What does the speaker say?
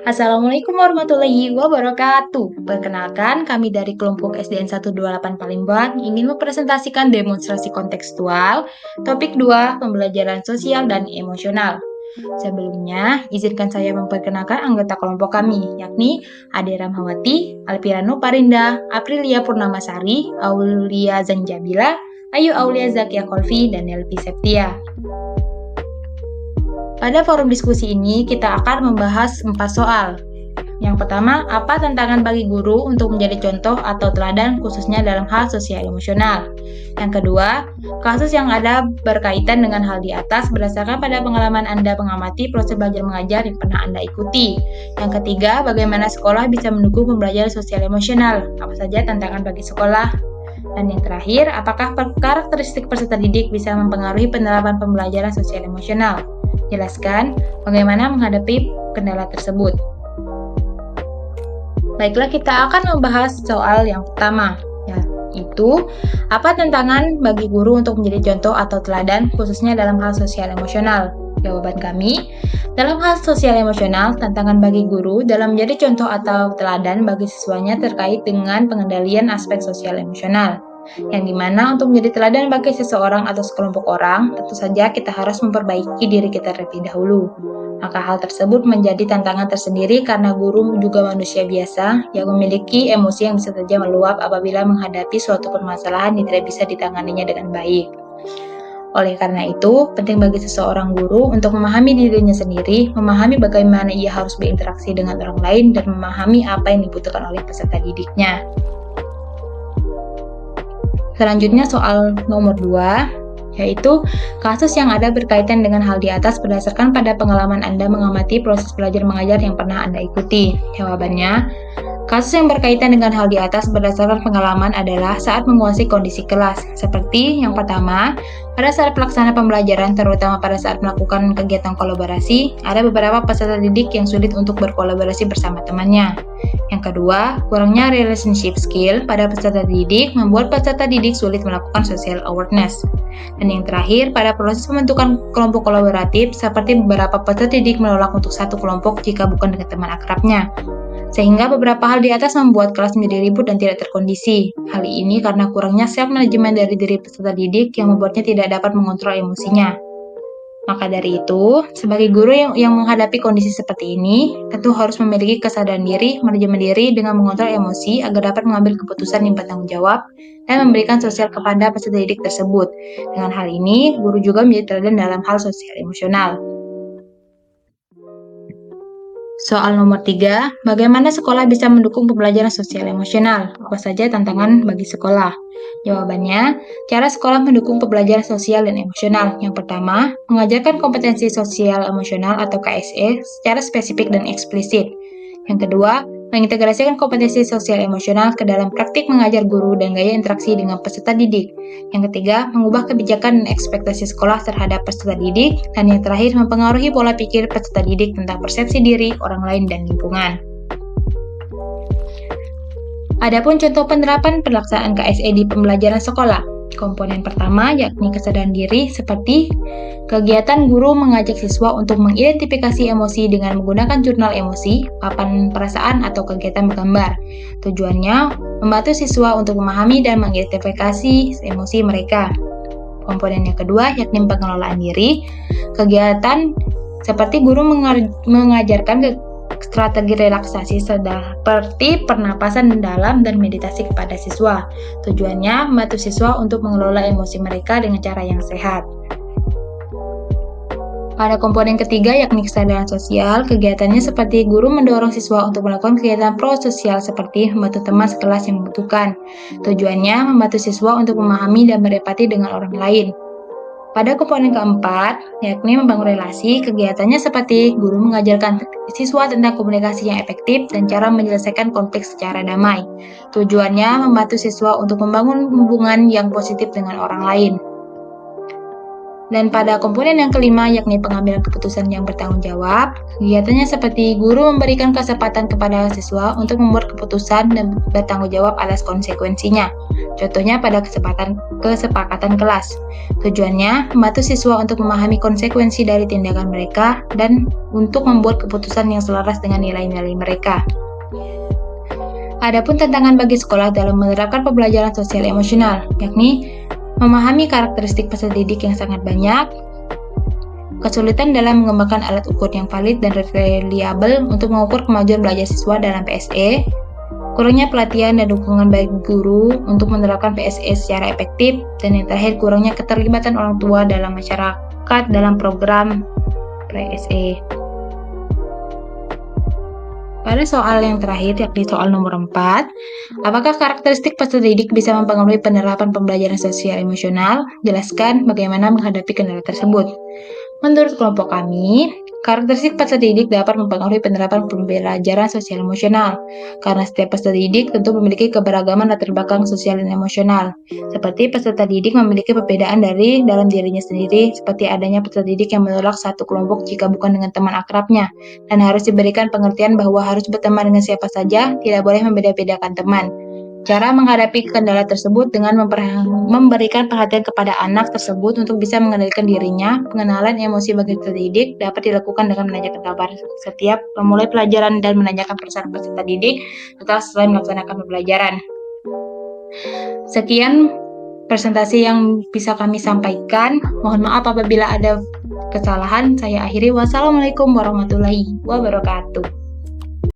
Assalamualaikum warahmatullahi wabarakatuh. Perkenalkan, kami dari kelompok SDN 128 Palembang ingin mempresentasikan demonstrasi kontekstual topik 2 pembelajaran sosial dan emosional. Sebelumnya, izinkan saya memperkenalkan anggota kelompok kami, yakni Ade Ramhawati, Alpirano Parinda, Aprilia Purnamasari, Aulia Zanjabila, Ayu Aulia Zakia Kolfi, dan Nelvi Septia. Pada forum diskusi ini, kita akan membahas 4 soal. Yang pertama, apa tantangan bagi guru untuk menjadi contoh atau teladan khususnya dalam hal sosial emosional? Yang kedua, kasus yang ada berkaitan dengan hal di atas berdasarkan pada pengalaman Anda mengamati proses belajar mengajar yang pernah Anda ikuti. Yang ketiga, bagaimana sekolah bisa mendukung pembelajaran sosial emosional? Apa saja tantangan bagi sekolah? Dan yang terakhir, apakah karakteristik peserta didik bisa mempengaruhi penerapan pembelajaran sosial emosional? Jelaskan bagaimana menghadapi kendala tersebut. Baiklah, kita akan membahas soal yang pertama, yaitu apa tantangan bagi guru untuk menjadi contoh atau teladan khususnya dalam hal sosial emosional? Jawaban kami, dalam hal sosial emosional, tantangan bagi guru dalam menjadi contoh atau teladan bagi siswanya terkait dengan pengendalian aspek sosial emosional. Yang dimana untuk menjadi teladan bagi seseorang atau sekelompok orang, tentu saja kita harus memperbaiki diri kita terlebih dahulu. Maka hal tersebut menjadi tantangan tersendiri karena guru juga manusia biasa yang memiliki emosi yang bisa saja meluap apabila menghadapi suatu permasalahan yang tidak bisa ditanganinya dengan baik. Oleh karena itu, penting bagi seseorang guru untuk memahami dirinya sendiri, memahami bagaimana ia harus berinteraksi dengan orang lain, dan memahami apa yang dibutuhkan oleh peserta didiknya. Selanjutnya soal nomor 2, yaitu kasus yang ada berkaitan dengan hal di atas berdasarkan pada pengalaman Anda mengamati proses belajar mengajar yang pernah Anda ikuti. Jawabannya, kasus yang berkaitan dengan hal di atas berdasarkan pengalaman adalah saat menguasai kondisi kelas. Seperti yang pertama, pada saat pelaksanaan pembelajaran, terutama pada saat melakukan kegiatan kolaborasi, ada beberapa peserta didik yang sulit untuk berkolaborasi bersama temannya. Yang kedua, kurangnya relationship skill pada peserta didik membuat peserta didik sulit melakukan social awareness. Dan yang terakhir, pada proses pembentukan kelompok kolaboratif, seperti beberapa peserta didik menolak untuk satu kelompok jika bukan dengan teman akrabnya. Sehingga beberapa hal di atas membuat kelas menjadi ribut dan tidak terkondisi. Hal ini karena kurangnya self-manajemen dari diri peserta didik yang membuatnya tidak dapat mengontrol emosinya. Maka dari itu, sebagai guru yang menghadapi kondisi seperti ini, tentu harus memiliki kesadaran diri, manajemen diri dengan mengontrol emosi agar dapat mengambil keputusan yang bertanggung jawab dan memberikan sosial kepada peserta didik tersebut. Dengan hal ini, guru juga menjadi teladan dalam hal sosial emosional. Soal nomor 3, bagaimana sekolah bisa mendukung pembelajaran sosial emosional? Apa saja tantangan bagi sekolah? Jawabannya, cara sekolah mendukung pembelajaran sosial dan emosional. Yang pertama, mengajarkan kompetensi sosial emosional atau KSE secara spesifik dan eksplisit. Yang kedua, mengintegrasikan kompetensi sosial emosional ke dalam praktik mengajar guru dan gaya interaksi dengan peserta didik. Yang ketiga, mengubah kebijakan dan ekspektasi sekolah terhadap peserta didik. Dan yang terakhir, mempengaruhi pola pikir peserta didik tentang persepsi diri, orang lain, dan lingkungan. Adapun contoh penerapan pelaksanaan KSE di pembelajaran sekolah. Komponen pertama yakni kesadaran diri seperti kegiatan guru mengajak siswa untuk mengidentifikasi emosi dengan menggunakan jurnal emosi, papan perasaan, atau kegiatan menggambar. Tujuannya membantu siswa untuk memahami dan mengidentifikasi emosi mereka. Komponen yang kedua yakni pengelolaan diri. Kegiatan seperti guru mengajarkan strategi relaksasi seperti pernapasan dalam dan meditasi kepada siswa. Tujuannya membantu siswa untuk mengelola emosi mereka dengan cara yang sehat. Pada komponen ketiga yakni kesadaran sosial, kegiatannya seperti guru mendorong siswa untuk melakukan kegiatan prososial seperti membantu teman sekelas yang membutuhkan. Tujuannya membantu siswa untuk memahami dan berempati dengan orang lain. Pada komponen keempat, yakni membangun relasi, kegiatannya seperti guru mengajarkan siswa tentang komunikasi yang efektif dan cara menyelesaikan konflik secara damai. Tujuannya membantu siswa untuk membangun hubungan yang positif dengan orang lain. Dan pada komponen yang kelima, yakni pengambilan keputusan yang bertanggung jawab, kegiatannya seperti guru memberikan kesempatan kepada siswa untuk membuat keputusan dan bertanggung jawab atas konsekuensinya. Contohnya pada kesepakatan kelas. Tujuannya, membantu siswa untuk memahami konsekuensi dari tindakan mereka dan untuk membuat keputusan yang selaras dengan nilai-nilai mereka. Adapun tantangan bagi sekolah dalam menerapkan pembelajaran sosial emosional, yakni memahami karakteristik peserta didik yang sangat banyak, kesulitan dalam mengembangkan alat ukur yang valid dan reliable untuk mengukur kemajuan belajar siswa dalam PSE, kurangnya pelatihan dan dukungan bagi guru untuk menerapkan PSE secara efektif, dan yang terakhir kurangnya keterlibatan orang tua dalam masyarakat dalam program PSE. Pada soal yang terakhir, yakni soal nomor 4, apakah karakteristik peserta didik bisa mempengaruhi penerapan pembelajaran sosial emosional? Jelaskan bagaimana menghadapi kendala tersebut. Menurut kelompok kami, karakteristik peserta didik dapat mempengaruhi penerapan pembelajaran sosial emosional, karena setiap peserta didik tentu memiliki keberagaman latar belakang sosial dan emosional. Seperti peserta didik memiliki perbedaan dari dalam dirinya sendiri, seperti adanya peserta didik yang menolak satu kelompok jika bukan dengan teman akrabnya, dan harus diberikan pengertian bahwa harus berteman dengan siapa saja, tidak boleh membeda-bedakan teman. Cara menghadapi kendala tersebut dengan memberikan perhatian kepada anak tersebut untuk bisa mengendalikan dirinya. Pengenalan emosi bagi peserta didik dapat dilakukan dengan menanyakan kabar setiap memulai pelajaran dan menanyakan perasaan peserta didik setelah selesai melaksanakan pembelajaran. Sekian presentasi yang bisa kami sampaikan. Mohon maaf apabila ada kesalahan. Saya akhiri. Wassalamualaikum warahmatullahi wabarakatuh.